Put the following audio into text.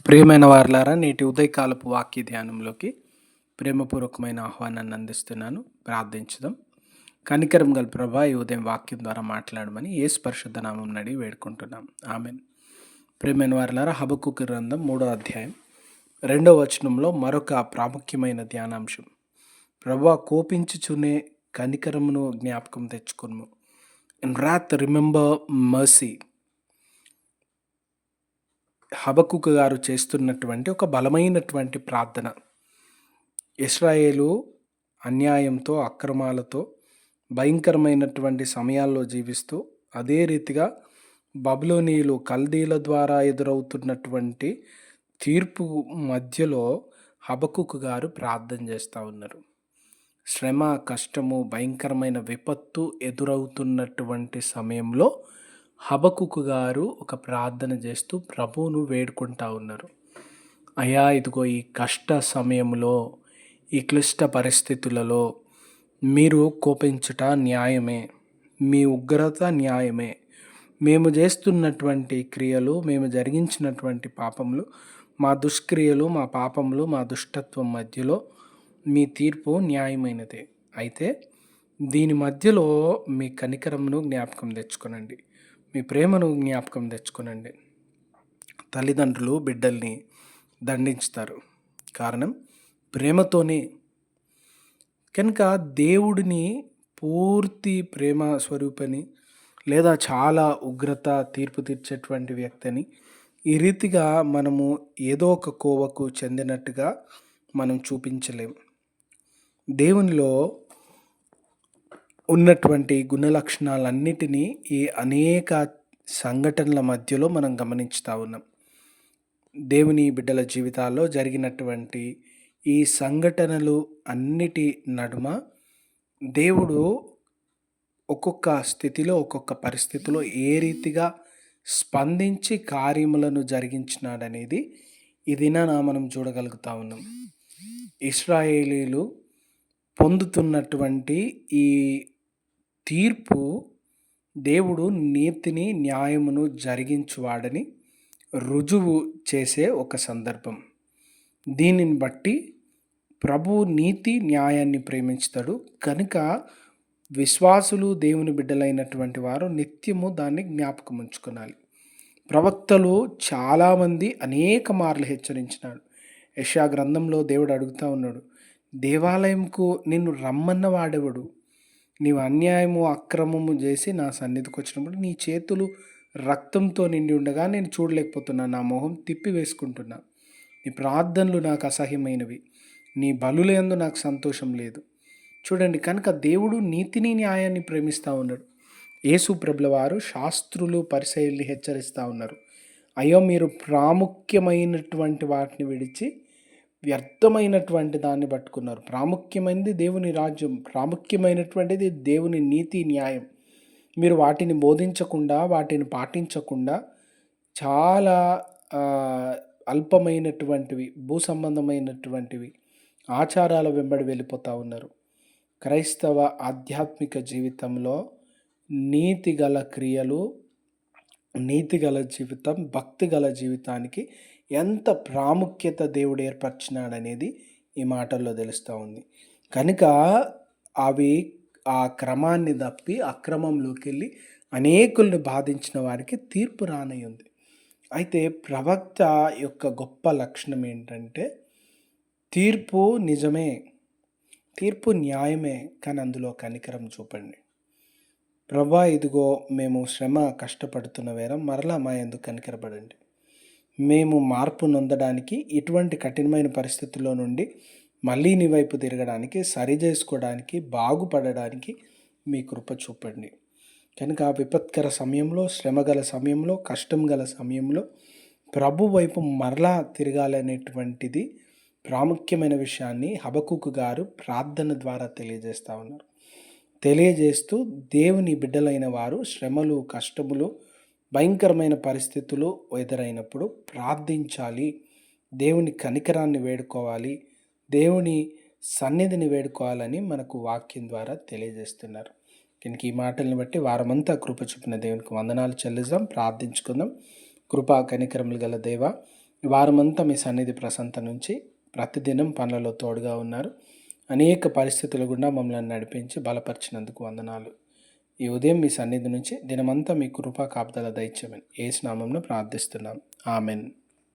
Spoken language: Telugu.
ప్రియమైన వారలారా, నేటి ఉదయకాలపు వాక్య ధ్యానంలోకి ప్రేమపూర్వకమైన ఆహ్వానాన్ని అందిస్తున్నాను. ప్రార్థించుదాం. కనికరం గల ప్రభా, ఈ ఉదయం వాక్యం ద్వారా మాట్లాడమని యేసు పరిశుద్ధ నామం అడిగి వేడుకుంటున్నాం. ఆమెన్. ప్రియమైన వారలారా, హబక్కూకు గ్రంథం 3వ అధ్యాయం 2వ వచనంలో మరొక ప్రాముఖ్యమైన ధ్యానాంశం. ప్రభువా, కోపించుచునే కనికరమును జ్ఞాపకం తెచ్చుకొనుము. In wrath remember mercy. హబక్కూకు గారు చేస్తున్నటువంటి ఒక బలమైనటువంటి ప్రార్థన. ఇశ్రాయేలు అన్యాయంతో, అక్రమాలతో భయంకరమైనటువంటి సమయాల్లో జీవిస్తూ, అదే రీతిగా బబులోనీయులు, కల్దీల ద్వారా ఎదురవుతున్నటువంటి తీర్పు మధ్యలో హబక్కూకు గారు ప్రార్థన చేస్తూ ఉన్నారు. శ్రమ, కష్టము, భయంకరమైన విపత్తు ఎదురవుతున్నటువంటి సమయంలో హబక్కూకు గారు ఒక ప్రార్థన చేస్తూ ప్రభువును వేడుకుంటా ఉన్నారు. అయ్యా, ఇదిగో ఈ కష్ట సమయంలో, ఈ క్లిష్ట పరిస్థితులలో మీరు కోపించుట న్యాయమే, మీ ఉగ్రత న్యాయమే. మేము చేస్తున్నటువంటి క్రియలు, మేము జరిగించినటువంటి పాపములు, మా దుష్క్రియలు, మా పాపములు, మా దుష్టత్వం మధ్యలో మీ తీర్పు న్యాయమైనదే. అయితే దీని మధ్యలో మీ కనికరమును జ్ఞాపకం తెచ్చుకొనండి, మీ ప్రేమను జ్ఞాపకం తెచ్చుకొనండి. తల్లిదండ్రులు బిడ్డల్ని దండించుతారు, కారణం ప్రేమతోనే. కనుక దేవుడిని పూర్తి ప్రేమ స్వరూపని, లేదా చాలా ఉగ్రత తీర్పు తీర్చేటువంటి వ్యక్తిని ఈ రీతిగా మనము ఏదో ఒక కోవకు చెందినట్టుగా మనం చూపించలేము. దేవునిలో ఉన్నటువంటి గుణలక్షణాలన్నిటినీ ఈ అనేక సంఘటనల మధ్యలో మనం గమనించుతా ఉన్నాం. దేవుని బిడ్డల జీవితాల్లో జరిగినటువంటి ఈ సంఘటనలు అన్నిటి నడుమ దేవుడు ఒక్కొక్క స్థితిలో, ఒక్కొక్క పరిస్థితిలో ఏ రీతిగా స్పందించి కార్యములను జరిగించినాడనేది ఈ దినాన మనం చూడగలుగుతా ఉన్నాం. ఇశ్రాయేలీలు పొందుతున్నటువంటి ఈ తీర్పు దేవుడు నీతిని, న్యాయమును జరిగించువాడని రుజువు చేసే ఒక సందర్భం. దీనిని బట్టి ప్రభువు నీతి, న్యాయాన్ని ప్రేమించుతాడు. కనుక విశ్వాసులు, దేవుని బిడ్డలైనటువంటి వారు నిత్యము దాన్ని జ్ఞాపకం ఉంచుకోవాలి. ప్రవక్తలు చాలామంది అనేక మార్లు హెచ్చరించినాడు. యెషయా గ్రంథంలో దేవుడు అడుగుతూ ఉన్నాడు, దేవాలయంకు నిన్ను రమ్మన్న వాడెవడు? నీవు అన్యాయము, అక్రమము చేసి నా సన్నిధికి వచ్చినప్పుడు నీ చేతులు రక్తంతో నిండి ఉండగా నేను చూడలేకపోతున్నా, నా మొహం తిప్పి వేసుకుంటున్నా. నీ ప్రార్థనలు నాకు అసహ్యమైనవి, నీ బలులందు నాకు సంతోషం లేదు. చూడండి, కనుక దేవుడు నీతిని, న్యాయాన్ని ప్రేమిస్తూ ఉన్నాడు. యేసు ప్రభుల వారు శాస్త్రులు, పరిసయ్యుల్ని హెచ్చరిస్తూ ఉన్నారు. అయ్యో, మీరు ప్రాముఖ్యమైనటువంటి వాటిని విడిచి వ్యర్థమైనటువంటి దాన్ని పట్టుకున్నారు. ప్రాముఖ్యమైనది దేవుని రాజ్యం, ప్రాముఖ్యమైనటువంటిది దేవుని నీతి, న్యాయం. మీరు వాటిని బోధించకుండా, వాటిని పాటించకుండా చాలా అల్పమైనటువంటివి, భూ సంబంధమైనటువంటివి ఆచారాల వెంబడి వెళ్ళిపోతూ ఉన్నారు. క్రైస్తవ ఆధ్యాత్మిక జీవితంలో నీతి గల క్రియలు, నీతి గల జీవితం, భక్తి గల జీవితానికి ఎంత ప్రాముఖ్యత దేవుడు ఏర్పరిచినాడనేది ఈ మాటల్లో తెలుస్తూ ఉంది. కనుక అవి ఆ క్రమాన్ని తప్పి అక్రమంలోకి వెళ్ళి అనేకుల్ని బాధించిన వారికి తీర్పు రానయ్యింది. అయితే ప్రవక్త యొక్క గొప్ప లక్షణం ఏంటంటే, తీర్పు నిజమే, తీర్పు న్యాయమే, కానీ అందులో కనికరం చూపండి. ప్రభా, ఇదిగో మేము శ్రమ కష్టపడుతున్న వేరం మరలా మా యందు కనికరపడండి. మేము మార్పు నొందడానికి, ఇటువంటి కఠినమైన పరిస్థితుల్లో నుండి మళ్ళీ నీ వైపు తిరగడానికి, సరి చేసుకోవడానికి, బాగుపడడానికి మీ కృప చూపండి. కనుక విపత్కర సమయంలో, శ్రమ గల సమయంలో, కష్టం గల సమయంలో ప్రభు వైపు మరలా తిరగాలనేటువంటిది ప్రాముఖ్యమైన విషయాన్ని హబక్కూకు గారు ప్రార్థన ద్వారా తెలియజేస్తూ ఉన్నారు. తెలియజేస్తూ దేవుని బిడ్డలైన వారు శ్రమలు, కష్టములు, భయంకరమైన పరిస్థితులు ఎదురైనప్పుడు ప్రార్థించాలి, దేవుని కనికరాన్ని వేడుకోవాలి, దేవుని సన్నిధిని వేడుకోవాలని మనకు వాక్యం ద్వారా తెలియజేస్తున్నారు. కనుక ఈ మాటలను బట్టి వారమంతా కృప చూపిన దేవునికి వందనాలు చెల్లిద్దాం, ప్రార్థించుకుందాం. కృపా కనికరములు గల దేవ, వారమంతా మీ సన్నిధి ప్రసంత నుంచి ప్రతిదినం పనులలో తోడుగా ఉన్నారు. అనేక పరిస్థితుల గుండా మమ్మల్ని నడిపించి బలపరిచినందుకు వందనాలు. ఈ ఉదయం మీ సన్నిధి నుంచి దినమంతా మీ కృపా కాపుదల దయచేయమని యేసు నామమున ప్రార్థిస్తున్నాం. ఆమెన్.